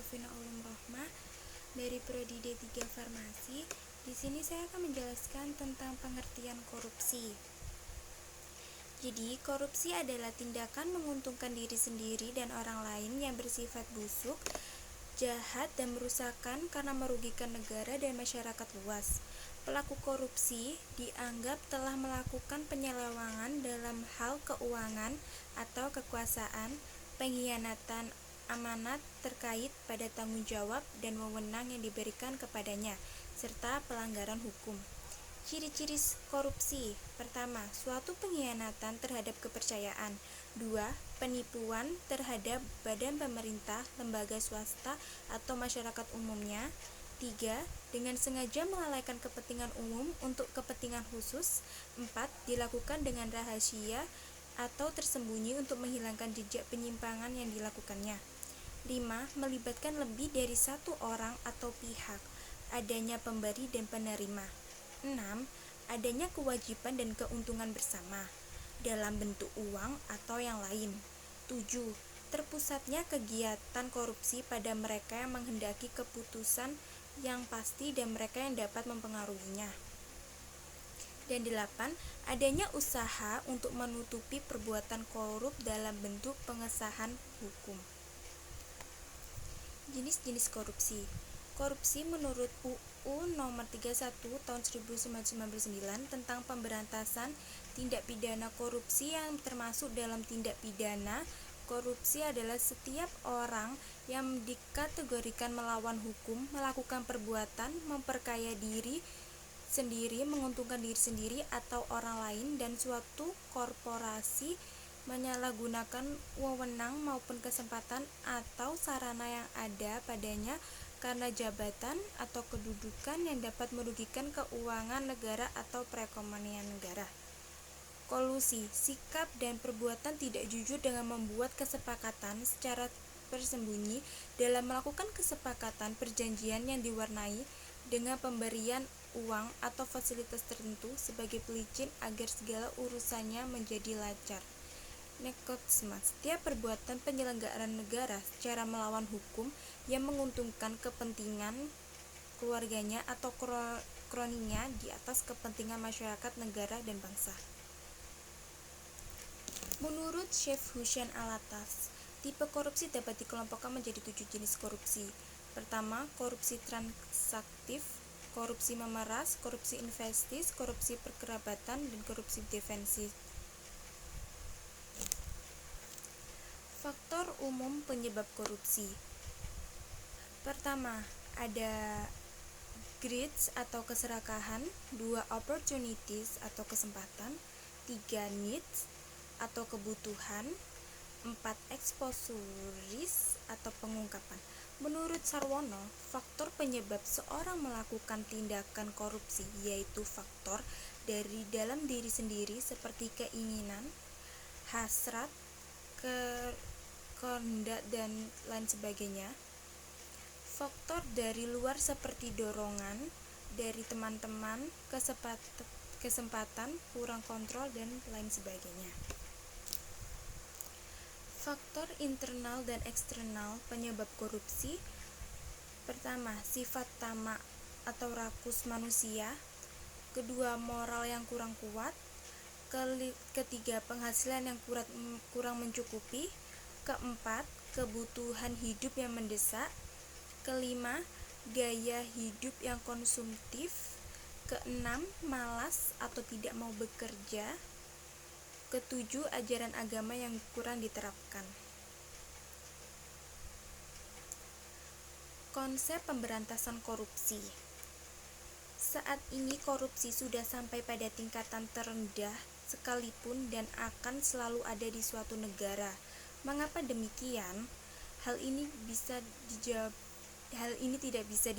Safina Ulum Rohmah dari Prodi D3 Farmasi. Di sini saya akan menjelaskan tentang pengertian korupsi. Jadi, korupsi adalah tindakan menguntungkan diri sendiri dan orang lain yang bersifat busuk, jahat, dan merusakkan karena merugikan negara dan masyarakat luas. Pelaku korupsi dianggap telah melakukan penyelewengan dalam hal keuangan atau kekuasaan, pengkhianatan amanat terkait pada tanggung jawab dan wewenang yang diberikan kepadanya, serta pelanggaran hukum. Ciri-ciri korupsi: pertama, suatu pengkhianatan terhadap kepercayaan. 2. Penipuan terhadap badan pemerintah, lembaga swasta, atau masyarakat umumnya. 3. Dengan sengaja melalaikan kepentingan umum untuk kepentingan khusus. 4. Dilakukan dengan rahasia atau tersembunyi untuk menghilangkan jejak penyimpangan yang dilakukannya. 5. Melibatkan lebih dari satu orang atau pihak. Adanya pemberi dan penerima. 6. Adanya kewajiban dan keuntungan bersama dalam bentuk uang atau yang lain. 7. Terpusatnya kegiatan korupsi pada mereka yang menghendaki keputusan yang pasti dan mereka yang dapat mempengaruhinya. Dan 8. Adanya usaha untuk menutupi perbuatan korup dalam bentuk pengesahan hukum. Jenis-jenis korupsi. Korupsi menurut UU Nomor 31 Tahun 1999 tentang pemberantasan tindak pidana korupsi yang termasuk dalam tindak pidana korupsi adalah setiap orang yang dikategorikan melawan hukum, melakukan perbuatan memperkaya diri sendiri, menguntungkan diri sendiri atau orang lain, dan suatu korporasi menyalahgunakan wewenang maupun kesempatan atau sarana yang ada padanya karena jabatan atau kedudukan yang dapat merugikan keuangan negara atau perekonomian negara. Kolusi, sikap dan perbuatan tidak jujur dengan membuat kesepakatan secara tersembunyi dalam melakukan kesepakatan perjanjian yang diwarnai dengan pemberian uang atau fasilitas tertentu sebagai pelicin agar segala urusannya menjadi lancar. Nepotisme, setiap perbuatan penyelenggaraan negara secara melawan hukum yang menguntungkan kepentingan keluarganya atau kroninya di atas kepentingan masyarakat, negara, dan bangsa. Menurut Chef Hussein Alatas, tipe korupsi dapat dikelompokkan menjadi 7 jenis korupsi. Pertama, korupsi transaktif, korupsi memeras, korupsi investis, korupsi perkerabatan, dan korupsi defensif. Faktor umum penyebab korupsi. Pertama, ada greed atau keserakahan. 2. Opportunities atau kesempatan. 3. Needs atau kebutuhan. 4. Exposures atau pengungkapan. Menurut Sarwono, faktor penyebab seorang melakukan tindakan korupsi yaitu faktor dari dalam diri sendiri seperti keinginan, hasrat, kehendak, dan lain sebagainya. Faktor dari luar seperti dorongan dari teman-teman, kesempatan, kurang kontrol, dan lain sebagainya. Faktor internal dan eksternal penyebab korupsi. Pertama, sifat tamak atau rakus manusia. Kedua, moral yang kurang kuat. Ketiga, penghasilan yang kurang mencukupi. Keempat, kebutuhan hidup yang mendesak. Kelima, gaya hidup yang konsumtif. Keenam, malas atau tidak mau bekerja. Ketujuh, ajaran agama yang kurang diterapkan. Konsep pemberantasan korupsi. Saat ini korupsi sudah sampai pada tingkatan terendah sekalipun dan akan selalu ada di suatu negara. Mengapa demikian? Hal ini tidak bisa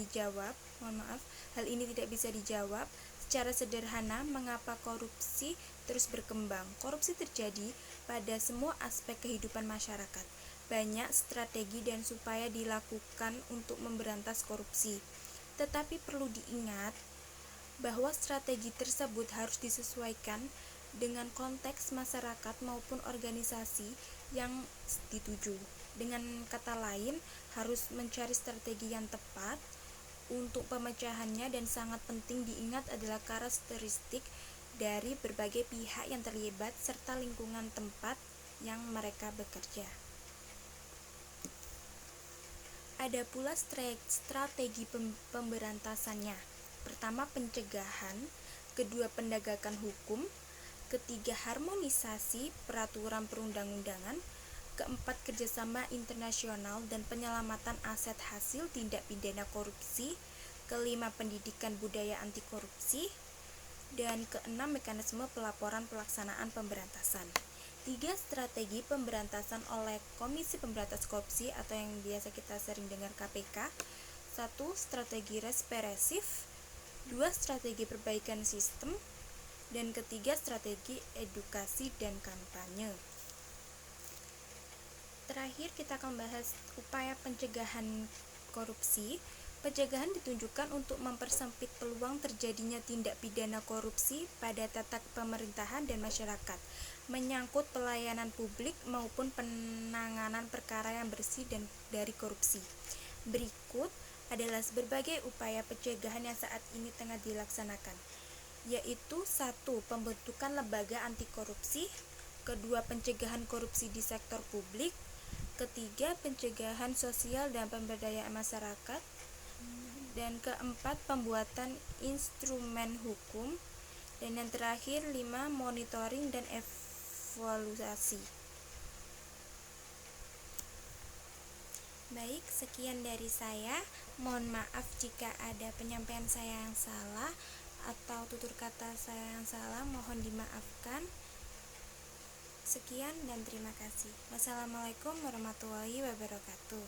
dijawab secara sederhana. Mengapa korupsi terus berkembang? Korupsi terjadi pada semua aspek kehidupan masyarakat. Banyak strategi dan upaya dilakukan untuk memberantas korupsi. Tetapi perlu diingat bahwa strategi tersebut harus disesuaikan dengan konteks masyarakat maupun organisasi yang dituju. Dengan kata lain, harus mencari strategi yang tepat untuk pemecahannya, dan sangat penting diingat adalah karakteristik dari berbagai pihak yang terlibat serta lingkungan tempat yang mereka bekerja. Ada pula strategi pemberantasannya. Pertama, pencegahan; kedua, penegakan hukum; ketiga, harmonisasi peraturan perundang-undangan; keempat, kerjasama internasional dan penyelamatan aset hasil tindak pidana korupsi; kelima, pendidikan budaya anti korupsi; dan keenam, mekanisme pelaporan pelaksanaan pemberantasan. 3 strategi pemberantasan oleh Komisi Pemberantasan Korupsi atau yang biasa kita sering dengar KPK. 1. Strategi represif, 2. Strategi perbaikan sistem, dan ketiga, strategi edukasi dan kampanye. Terakhir, kita akan bahas upaya pencegahan korupsi. Pencegahan ditunjukkan untuk mempersempit peluang terjadinya tindak pidana korupsi pada tata pemerintahan dan masyarakat, menyangkut pelayanan publik maupun penanganan perkara yang bersih dan dari korupsi. Berikut adalah berbagai upaya pencegahan yang saat ini tengah dilaksanakan, yaitu 1. Pembentukan lembaga anti korupsi; kedua, pencegahan korupsi di sektor publik; ketiga, pencegahan sosial dan pemberdayaan masyarakat; dan keempat, pembuatan instrumen hukum; dan yang terakhir 5, monitoring dan evaluasi. Baik, sekian dari saya. Mohon maaf jika ada penyampaian saya yang salah atau tutur kata saya yang salah, mohon dimaafkan. Sekian dan terima kasih. Wassalamualaikum warahmatullahi wabarakatuh.